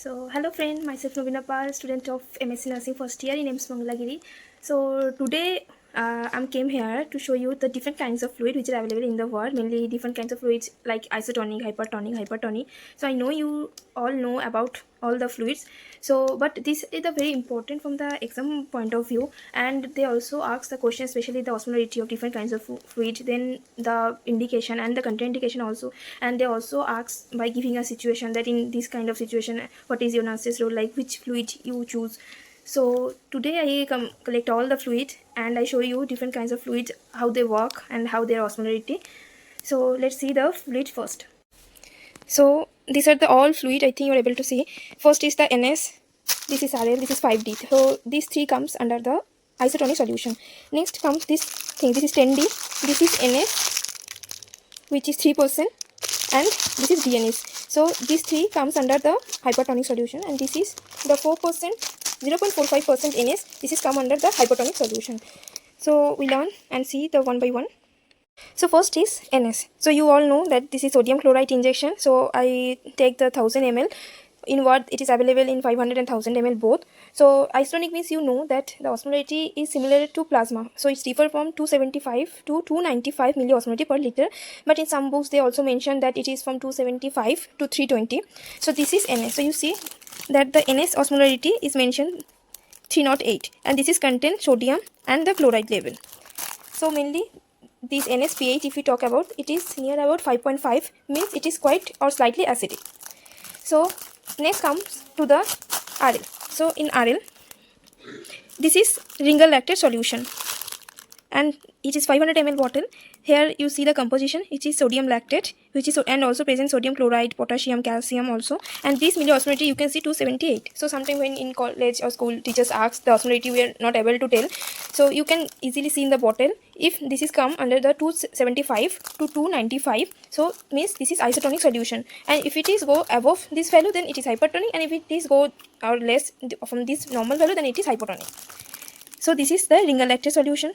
So, hello friend, myself Nobina Pal, student of MSc Nursing first year in AIIMS Mangalagiri. So, today I came here to show you the different kinds of fluid which are available in the world, mainly different kinds of fluids like isotonic, hypertonic. So, I know you all know about all the fluids. So, but this is the very important from the exam point of view, and they also ask the question, especially the osmolarity of different kinds of fluid, then the indication and the contraindication also, and they also ask by giving a situation that in this kind of situation what is your nurse's role, like which fluid you choose. So today I collect all the fluid and I show you different kinds of fluids, how they work and how their osmolarity. So let's see the fluid first. So these are the all fluid, I think you're able to see. First is the NS, this is RL, this is 5D. So these three comes under the isotonic solution. Next comes this thing, this is 10D, this is NS, which is 3%, and this is DNS. So these three comes under the hypertonic solution, and this is the 4%, 0.45% NS. This is come under the hypertonic solution. So we learn and see the one by one. So first is NS. So you all know that this is sodium chloride injection. So I take the 1000 ml. In what it is available in 500 and 1000 ml both. So isotonic means you know that the osmolarity is similar to plasma. So it's differ from 275 to 295 milliosmolarity per liter. But in some books they also mention that it is from 275 to 320. So this is NS. So you see that the NS osmolarity is mentioned 308, and this is contain sodium and the chloride level. So mainly this NSPH, if we talk about, it is near about 5.5, means it is quite or slightly acidic. So next comes to the RL. So in RL, this is Ringer lactate solution, and it is 500 ml bottle. Here you see the composition, which is sodium lactate, which is and also present sodium chloride, potassium, calcium also. And this milliosmolarity you can see 278. So sometimes when in college or school teachers ask the osmolarity, we are not able to tell. So you can easily see in the bottle if this is come under the 275 to 295. So means this is isotonic solution. And if it is go above this value, then it is hypertonic. And if it is go or less from this normal value, then it is hypotonic. So this is the Ringer lactate solution.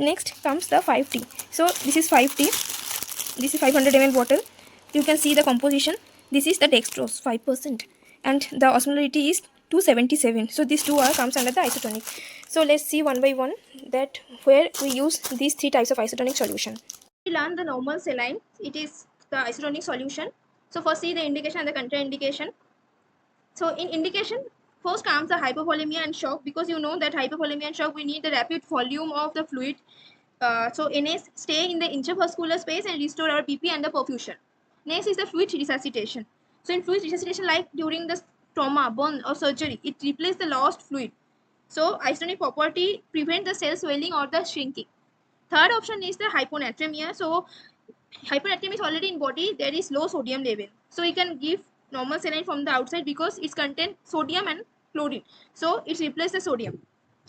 Next comes the 5T. So this is 5T. This is 500 ml bottle. You can see the composition. This is the dextrose 5%, and the osmolarity is 277. So these two are comes under the isotonic. So let's see one by one that where we use these three types of isotonic solution. We learn the normal saline. It is the isotonic solution. So first see the indication and the contraindication. So in indication, first comes the hypovolemia and shock, because you know that hypovolemia and shock, we need the rapid volume of the fluid. So NS stay in the intravascular space and restore our PP and the perfusion. Next is the fluid resuscitation. So in fluid resuscitation, like during the trauma, burn or surgery, it replaces the lost fluid. So isotonic property prevent the cell swelling or the shrinking. Third option is the hyponatremia. So hyponatremia is already in body, there is low sodium level, so we can give normal saline from the outside because it contains sodium and chlorine, so it replaces the sodium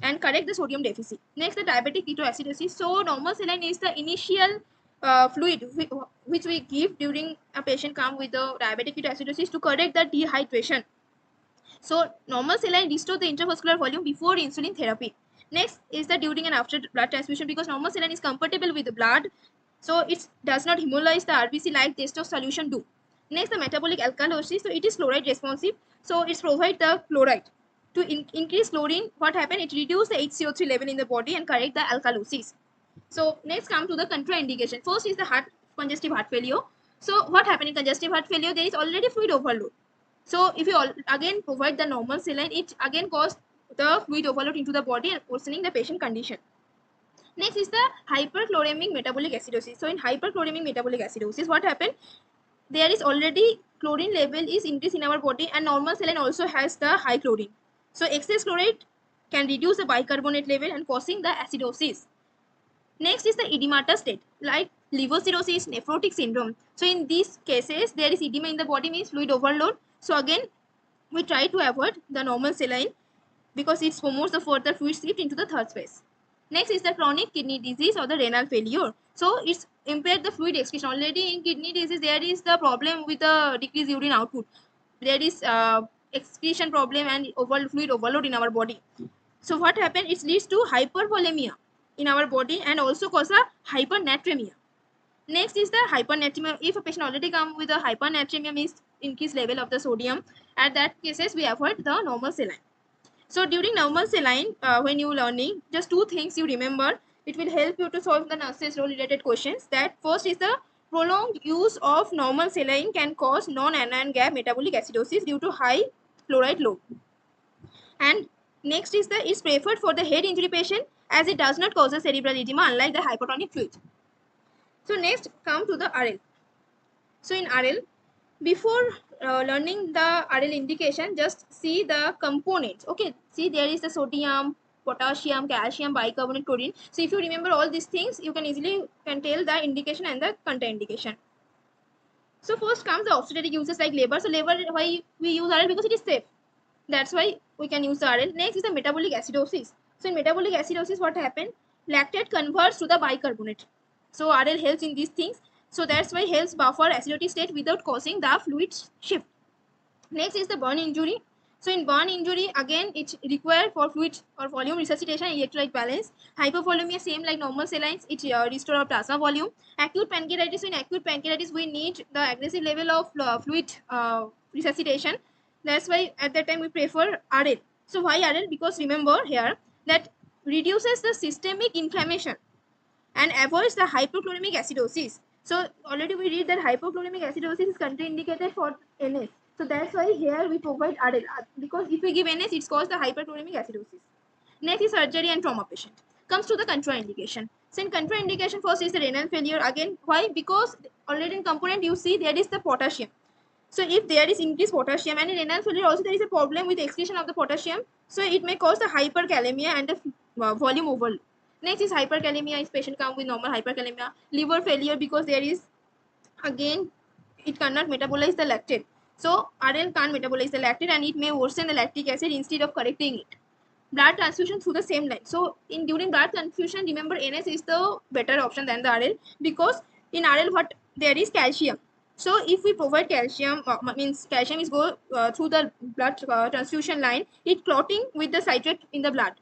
and correct the sodium deficit. Next, the diabetic ketoacidosis. So normal saline is the initial fluid which we give during a patient come with the diabetic ketoacidosis to correct the dehydration. So normal saline restore the intravascular volume before insulin therapy. Next is the during and after blood transfusion, because normal saline is compatible with the blood, so it does not hemolyze the RBC like dextrose solution do. Next, the metabolic alkalosis. So it is chloride responsive, so it provides the chloride to increase chlorine. What happened? It reduce the HCO3 level in the body and correct the alkalosis. So next come to the contraindication. First is the congestive heart failure. So what happened in congestive heart failure? There is already fluid overload. So if you again provide the normal saline, it again causes the fluid overload into the body and worsening the patient condition. Next is the hyperchloremic metabolic acidosis. So in hyperchloremic metabolic acidosis, what happened? There is already chlorine level is increased in our body, and normal saline also has the high chlorine. So excess chloride can reduce the bicarbonate level and causing the acidosis. Next is the edematous state, like liver cirrhosis, nephrotic syndrome. So in these cases, there is edema in the body, means fluid overload. So again, we try to avoid the normal saline because it promotes the further fluid shift into the third phase. Next is the chronic kidney disease or the renal failure. So it's impaired the fluid excretion. Already in kidney disease, there is the problem with the decreased urine output. There is excretion problem and fluid overload in our body. So what happens? It leads to hypervolemia in our body and also cause a hypernatremia. Next is the hypernatremia. If a patient already come with a hypernatremia, means increased level of the sodium, At that cases, we avoid the normal saline. So during normal saline, when you learning, just two things you remember. It will help you to solve the nurses role related questions. That first is the prolonged use of normal saline can cause non-anion gap metabolic acidosis due to high fluoride load. And next is the is preferred for the head injury patient as it does not cause a cerebral edema unlike the hypertonic fluid. So next come to the RL. So in RL, before learning the RL indication, just see the components. Okay, see there is the sodium, potassium, calcium, bicarbonate, chlorine. So if you remember all these things, you can easily can tell the indication and the contraindication. So first comes the obstetric uses like labor. So labor, why we use RL? Because it is safe. That's why we can use the RL. Next is the metabolic acidosis. So in metabolic acidosis, what happened? Lactate converts to the bicarbonate. So RL helps in these things. So that's why helps buffer acidity state without causing the fluid shift. Next is the burn injury. So in burn injury, again, it's required for fluid or volume resuscitation and electrolyte balance. Hypovolemia, same like normal salines, it restore our plasma volume. Acute pancreatitis, so in acute pancreatitis, we need the aggressive level of fluid resuscitation. That's why at that time we prefer RL. So why RL? Because remember here that reduces the systemic inflammation and avoids the hypochloremic acidosis. So already we read that hypochloremic acidosis is contraindicated for NS. So that's why here we provide RL because if we give NS, it's caused the hyperchloremic acidosis. Next is surgery and trauma patient. Comes to the contraindication. So in contraindication, first is the renal failure. Again, why? Because already in component you see there is the potassium. So if there is increased potassium and in renal failure also there is a problem with excretion of the potassium. So it may cause the hyperkalemia and the volume overload. Next is hyperkalemia. Is patient come with normal hyperkalemia. Liver failure because there is again it cannot metabolize the lactate. So RL can't metabolize the lactate and it may worsen the lactic acid instead of correcting it. Blood transfusion through the same line. So in during blood transfusion, remember NS is the better option than the RL because in RL what there is calcium. So if we provide calcium, means calcium is go through the blood transfusion line, it clotting with the citrate in the blood.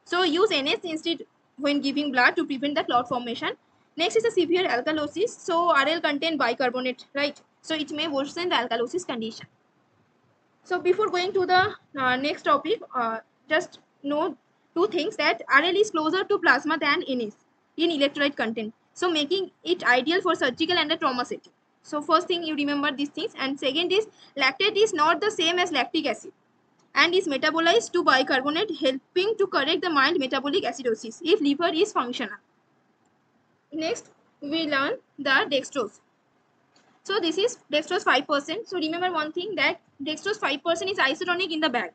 So use NS instead when giving blood to prevent the clot formation. Next is the severe alkalosis. So RL contain bicarbonate, right? So it may worsen the alkalosis condition. So before going to the next topic, just know two things that RL is closer to plasma than NS in electrolyte content. So making it ideal for surgical and the trauma setting. So first thing you remember these things, and second is lactate is not the same as lactic acid and is metabolized to bicarbonate, helping to correct the mild metabolic acidosis if liver is functional. Next, we learn the dextrose. So this is dextrose 5%. So remember one thing that dextrose 5% is isotonic in the bag,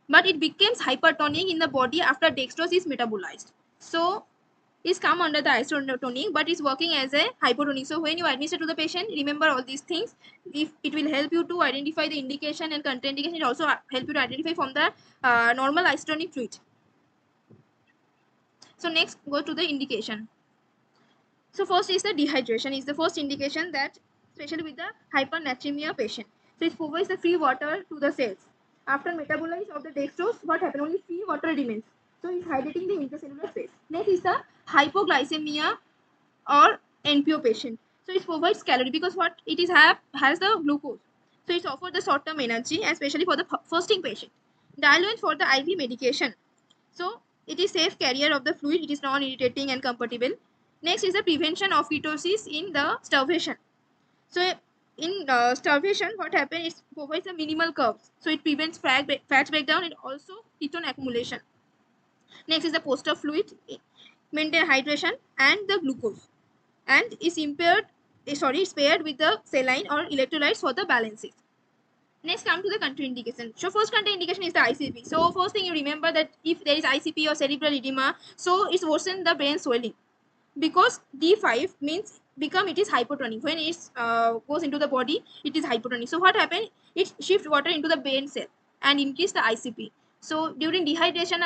but it becomes hypertonic in the body after dextrose is metabolized. So it's come under the isotonic, but it's working as a hypotonic. So when you administer to the patient, remember all these things. If it will help you to identify the indication and contraindication, it also help you to identify from the normal isotonic fluid. So next, go to the indication. So first is the dehydration is the first indication that especially with the hypernatremia patient. So it provides the free water to the cells. After metabolize of the dextrose, what happens? Only free water remains. So it's hydrating the intracellular space. Next is the hypoglycemia or NPO patient. So it provides calorie because what it is has the glucose. So it's offered the short-term energy, especially for the fasting patient. Diluent for the IV medication. So it is safe carrier of the fluid. It is non-irritating and compatible. Next is the prevention of ketosis in the starvation. So in starvation, what happens? It provides a minimal curves. So it prevents fat breakdown and also ketone accumulation. Next is the poster fluid, maintain hydration and the glucose, and is impaired. It's paired with the saline or electrolytes for the balances. Next, come to the contraindication. So first contraindication is the ICP. So first thing you remember that if there is ICP or cerebral edema, so it's worsen the brain swelling because D5 means become it is hypotonic. When it goes into the body, it is hypotonic. So what happens? It shifts water into the brain cell and increase the ICP. So during dehydration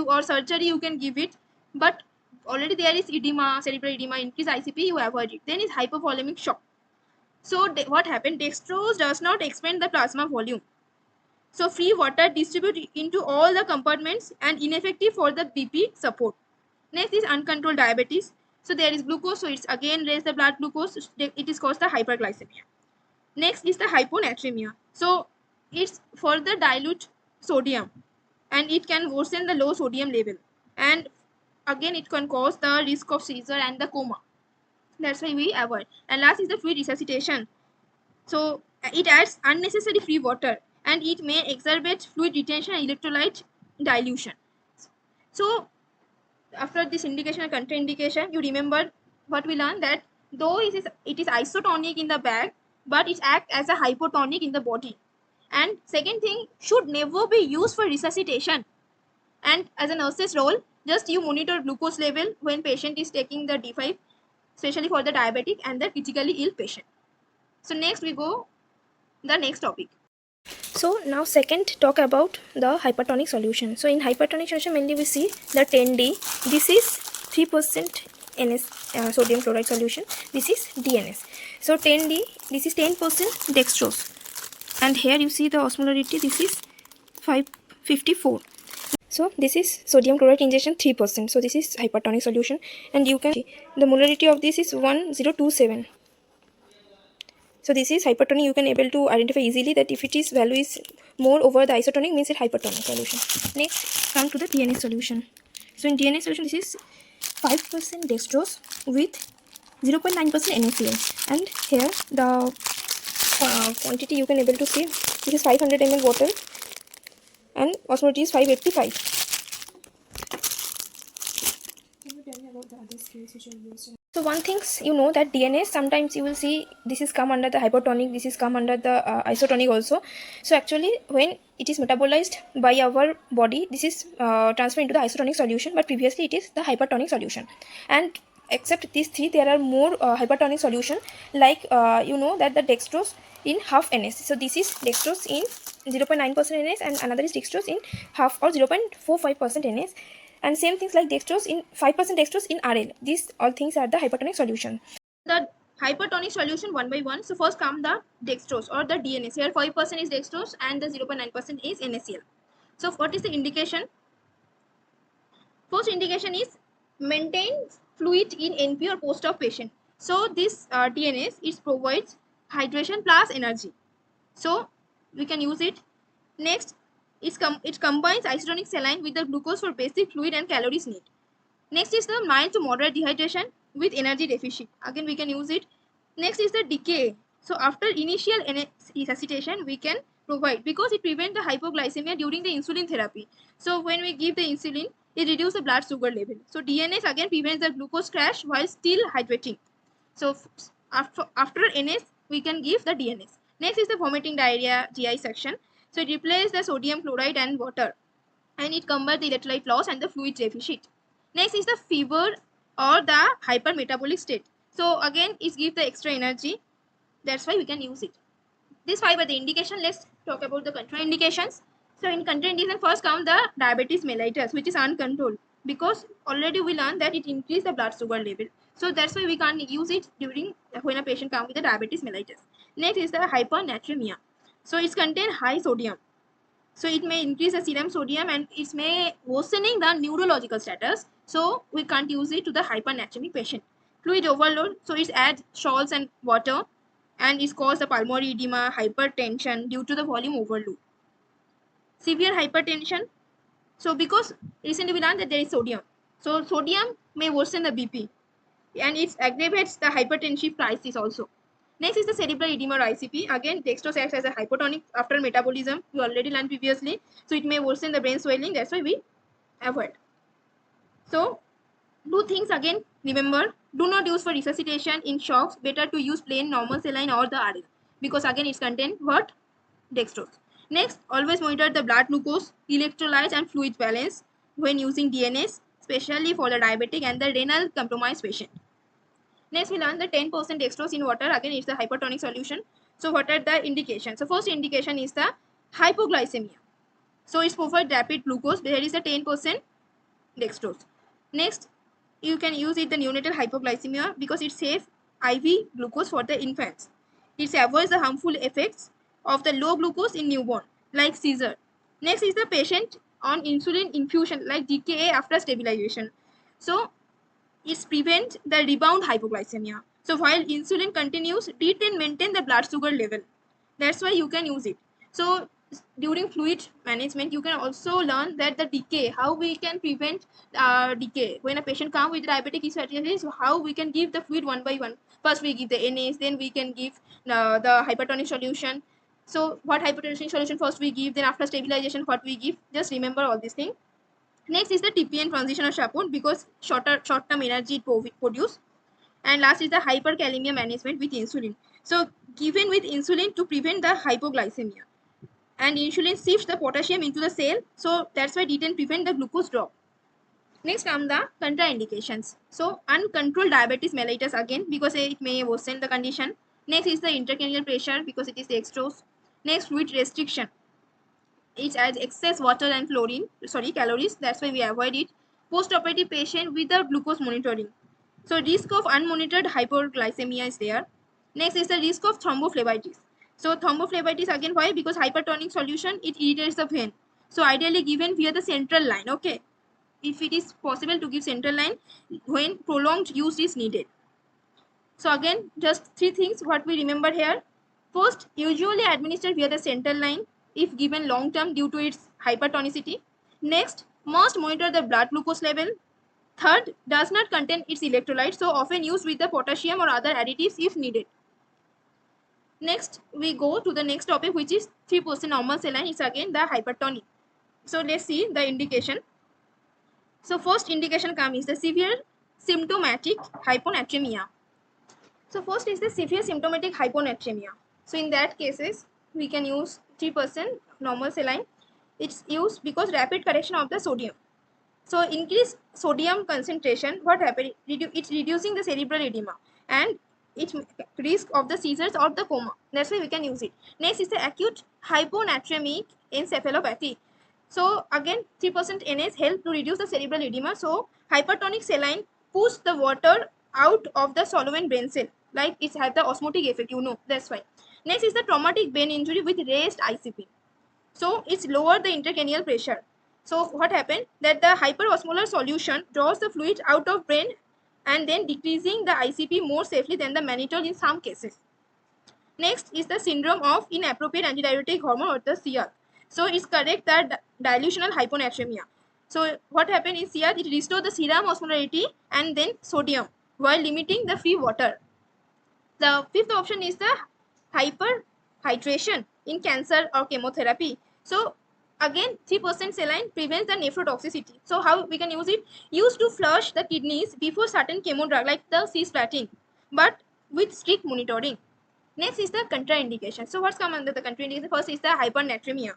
or surgery, you can give it, but already there is edema, cerebral edema, increase ICP, you avoid it. Then is hypovolemic shock. So what happened? Dextrose does not expand the plasma volume. So free water distribute into all the compartments and ineffective for the BP support. Next is uncontrolled diabetes. So there is glucose, so it's again raise the blood glucose. It is caused the hyperglycemia. Next is the hyponatremia. So it's further dilute sodium and it can worsen the low sodium level, and again it can cause the risk of seizure and the coma. That's why we avoid. And last is the fluid resuscitation. So it adds unnecessary free water and it may exacerbate fluid retention and electrolyte dilution. So after this indication and contraindication, you remember what we learned, that though it is isotonic in the bag, but it acts as a hypotonic in the body. And second thing, should never be used for resuscitation. And as a nurse's role, just you monitor glucose level when patient is taking the D5, especially for the diabetic and the critically ill patient. So next we go the next topic. So now second talk about the hypertonic solution. So in hypertonic solution mainly we see the 10D. This is 3% NS sodium chloride solution. This is DNS. So 10D, this is 10% dextrose. And here you see the osmolarity, this is 554. So this is sodium chloride injection 3%. So this is hypertonic solution, and you can see the molarity of this is 1027. So this is hypertonic. You can able to identify easily that if it is value is more over the isotonic, means it hypertonic solution. Next, come to the DNS solution. So in DNS solution, this is 5% dextrose with 0.9% NaCl, and here the quantity you can able to see, this is 500 ml water and osmolarity is 585. Can you tell me about the other scales which are used? So one things you know that DNS, sometimes you will see this is come under the hypotonic, this is come under the isotonic also. So actually when it is metabolized by our body, this is transferred into the isotonic solution, but previously it is the hypertonic solution. And except these three, there are more hypertonic solution, like you know that the dextrose in half NS. So this is dextrose in 0.9% NS and another is dextrose in half or 0.45% NS. And same things like dextrose in 5% dextrose in RL. These all things are the hypertonic solution. The hypertonic solution one by one. So first come the dextrose or the DNS. Here 5% is dextrose and the 0.9% is NaCl. So what is the indication? First indication is maintain fluid in NP or post-op patient. So this DNS, it provides hydration plus energy. So we can use it. Next, it combines isotonic saline with the glucose for basic fluid and calories need. Next is the mild to moderate dehydration with energy deficit. Again, we can use it. Next is the decay. So after initial resuscitation, we can provide, because it prevents the hypoglycemia during the insulin therapy. So when we give the insulin, it reduces the blood sugar level. So DNS again prevents the glucose crash while still hydrating. So after NS, we can give the DNS. Next is the vomiting, diarrhea, GI section. So it replaces the sodium chloride and water, and it combats the electrolyte loss and the fluid deficit. Next is the fever or the hypermetabolic state. So again, it gives the extra energy. That's why we can use it. These five are the indication. Let's talk about the contraindications. So in contraindication, first come the diabetes mellitus, which is uncontrolled, because already we learned that it increases the blood sugar level. So that's why we can't use it during when a patient comes with the diabetes mellitus. Next is the hypernatremia. So it's contain high sodium. So it may increase the serum sodium and it may worsening the neurological status. So we can't use it to the hypernatremic patient. Fluid overload. So it adds salts and water, and it causes the pulmonary edema, hypertension due to the volume overload. Severe hypertension. So because recently we learned that there is sodium. So sodium may worsen the BP, and it aggravates the hypertensive crisis also. Next is the cerebral edema or ICP. Again, dextrose acts as a hypotonic after metabolism. We already learned previously. So it may worsen the brain swelling. That's why we avoid. So do things again. Remember, do not use for resuscitation in shocks. Better to use plain normal saline or the RL, because again it's contain what? Dextrose. Next, always monitor the blood glucose, electrolytes and fluid balance when using DNS, especially for the diabetic and the renal compromised patient. Next, we learn the 10% dextrose in water. Again, it's the hypertonic solution. So what are the indications? So first indication is the hypoglycemia. So it's provide rapid glucose. There is a 10% dextrose. Next, you can use it the neonatal hypoglycemia because it's safe IV glucose for the infants. It avoids the harmful effects of the low glucose in newborn, like seizure. Next is the patient on insulin infusion, like DKA after stabilization. So it prevents the rebound hypoglycemia. So while insulin continues, it can maintain the blood sugar level. That's why you can use it. So during fluid management, you can also learn that the decay, how we can prevent decay. When a patient comes with diabetic ketoacidosis, how we can give the fluid one by one. First we give the NAs, then we can give the hypertonic solution. So what hypertonic solution first we give, then after stabilization what we give. Just remember all these things. Next is the TPN transitional support, because short-term energy it produce. And last is the hyperkalemia management with insulin. So given with insulin to prevent the hypoglycemia. And insulin shifts the potassium into the cell, so that's why D10 prevent the glucose drop. Next come the contraindications. So uncontrolled diabetes mellitus again, because it may worsen the condition. Next is the intracranial pressure, because it is dextrose. Next, fluid restriction. It adds excess water and calories, that's why we avoid it. Post-operative patient with the glucose monitoring. So risk of unmonitored hyperglycemia is there. Next is the risk of thrombophlebitis. So thrombophlebitis again, why? Because hypertonic solution, it irritates the vein. So ideally given via the central line, okay? If it is possible to give central line when prolonged use is needed. So again, just three things what we remember here. First, usually administered via the central line if given long term due to its hypertonicity. Next, must monitor the blood glucose level. Third, does not contain its electrolytes, so often used with the potassium or other additives if needed. Next, we go to the next topic, which is 3% normal saline. It's again the hypertonic. So let's see the indication. So first indication comes is the severe symptomatic hyponatremia. So first is the severe symptomatic hyponatremia. So in that cases, we can use 3% normal saline. It's used because rapid correction of the sodium. So increased sodium concentration, what happened? It's reducing the cerebral edema and its risk of the seizures or the coma. That's why we can use it. Next is the acute hyponatremic encephalopathy. So again, 3% NS help to reduce the cerebral edema. So hypertonic saline push the water out of the solvent brain cell. Like it has the osmotic effect, you know. That's why. Next is the traumatic brain injury with raised ICP. So it's lower the intracranial pressure. So what happened? That the hyperosmolar solution draws the fluid out of brain and then decreasing the ICP more safely than the mannitol in some cases. Next is the syndrome of inappropriate antidiuretic hormone, or the CR. So it's correct that dilutional hyponatremia. So what happened in CR? It restores the serum osmolarity and then sodium while limiting the free water. The fifth option is the hyperhydration in cancer or chemotherapy. So again, 3% saline prevents the nephrotoxicity. So how we can use it? Used to flush the kidneys before certain chemo drug like the cisplatin, but with strict monitoring. Next is the contraindication. So what's come under the contraindication? First is the hypernatremia.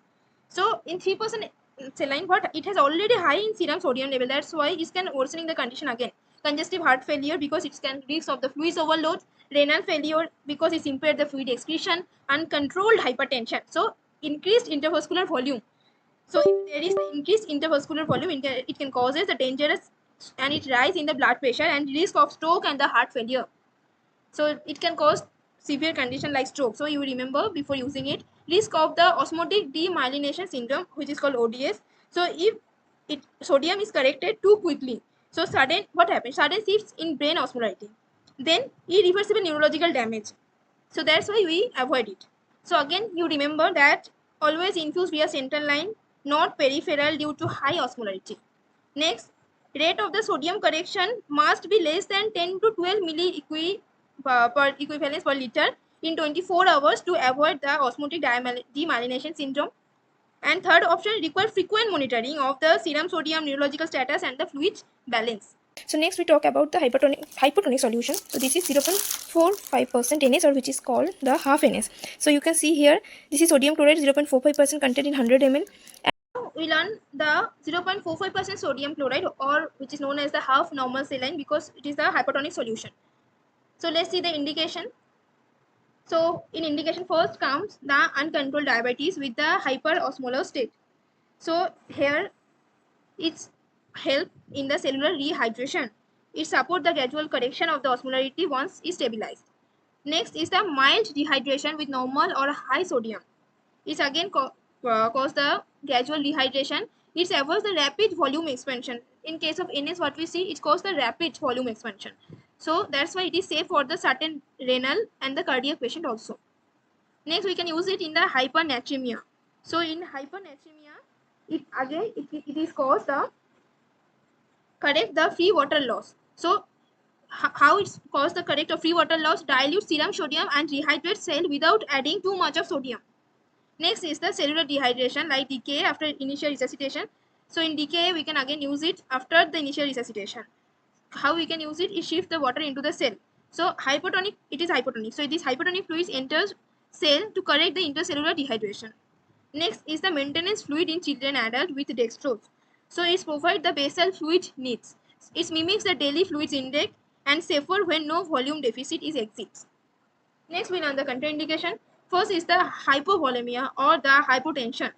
So in 3% saline, what it has already high in serum sodium level. That's why it can worsening the condition again. Congestive heart failure, because it can risk of the fluids overload. Renal failure, because it's impaired the fluid excretion. Uncontrolled hypertension. So increased intervascular volume. So if there is the increased intervascular volume, it can causes the dangerous and it rise in the blood pressure and risk of stroke and the heart failure. So it can cause severe condition like stroke. So you remember before using it, risk of the osmotic demyelination syndrome, which is called ODS. So if sodium is corrected too quickly, so what happens? Sudden shifts in brain osmolarity, then irreversible neurological damage. So that's why we avoid it. So again, you remember that always infuse via central line, not peripheral due to high osmolarity. Next, rate of the sodium correction must be less than 10 to 12 milli per equivalence per liter in 24 hours to avoid the osmotic demyelination syndrome. And third option, require frequent monitoring of the serum sodium, neurological status and the fluid balance. So next we talk about the hypertonic solution. So this is 0.45% NS, or which is called the half NS. So you can see here, this is sodium chloride 0.45% content in 100 ml. We learn the 0.45% sodium chloride, or which is known as the half normal saline, because it is the hypertonic solution. So let's see the indication. So in indication first comes the uncontrolled diabetes with the hyperosmolar state. So here it's help in the cellular rehydration. It supports the gradual correction of the osmolarity once it's stabilized. Next is the mild dehydration with normal or high sodium. It's again cause the gradual dehydration. It avoids the rapid volume expansion. In case of NS, what we see, it causes the rapid volume expansion. So that's why it is safe for the certain renal and the cardiac patient also. Next, we can use it in the hypernatremia. So in hyponatremia, it is caused the correct the free water loss. So how it's caused the correct of free water loss? Dilute serum sodium and rehydrate cell without adding too much of sodium. Next is the cellular dehydration, like decay after initial resuscitation. So in decay, we can again use it after the initial resuscitation. How we can use it is shift the water into the cell. So hypotonic, it is hypotonic. So this hypotonic fluid enters cell to correct the intercellular dehydration. Next is the maintenance fluid in children and adults with dextrose. So it provides the basal fluid needs. It mimics the daily fluids intake and safer when no volume deficit is exists. Next, we learn the contraindication. First is the hypovolemia or the hypotension.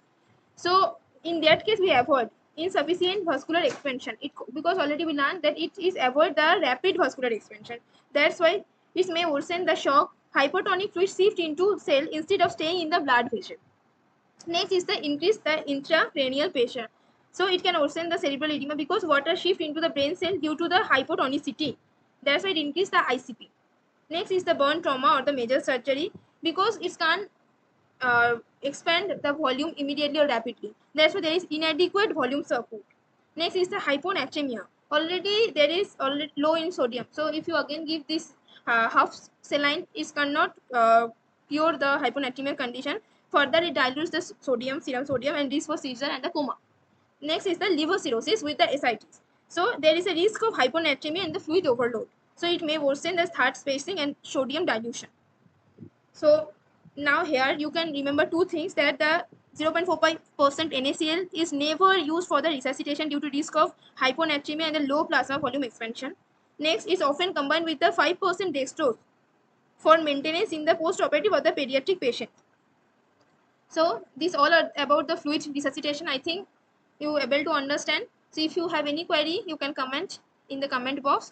So in that case, we avoid insufficient vascular expansion. Because already we learned that it is avoid the rapid vascular expansion. That's why it may worsen the shock. Hypotonic fluid shift into cell instead of staying in the blood vessel. Next is the increase the intracranial pressure. So it can worsen the cerebral edema because water shift into the brain cell due to the hypotonicity. That's why it increase the ICP. Next is the burn trauma or the major surgery because it can't expand the volume immediately or rapidly. That's why there is inadequate volume support. Next is the hyponatremia. Already there is already low in sodium. So if you again give this half saline, it cannot cure the hyponatremia condition. Further, it dilutes the sodium, serum sodium, and risk for seizure and the coma. Next is the liver cirrhosis with the ascites. So there is a risk of hyponatremia and the fluid overload. So it may worsen the heart spacing and sodium dilution. So now here you can remember two things, that the 0.45% NaCl is never used for the resuscitation due to risk of hyponatremia and the low plasma volume expansion. Next is often combined with the 5% dextrose for maintenance in the post-operative or the pediatric patient. So these all are about the fluid resuscitation. I think you are able to understand. So if you have any query, you can comment in the comment box.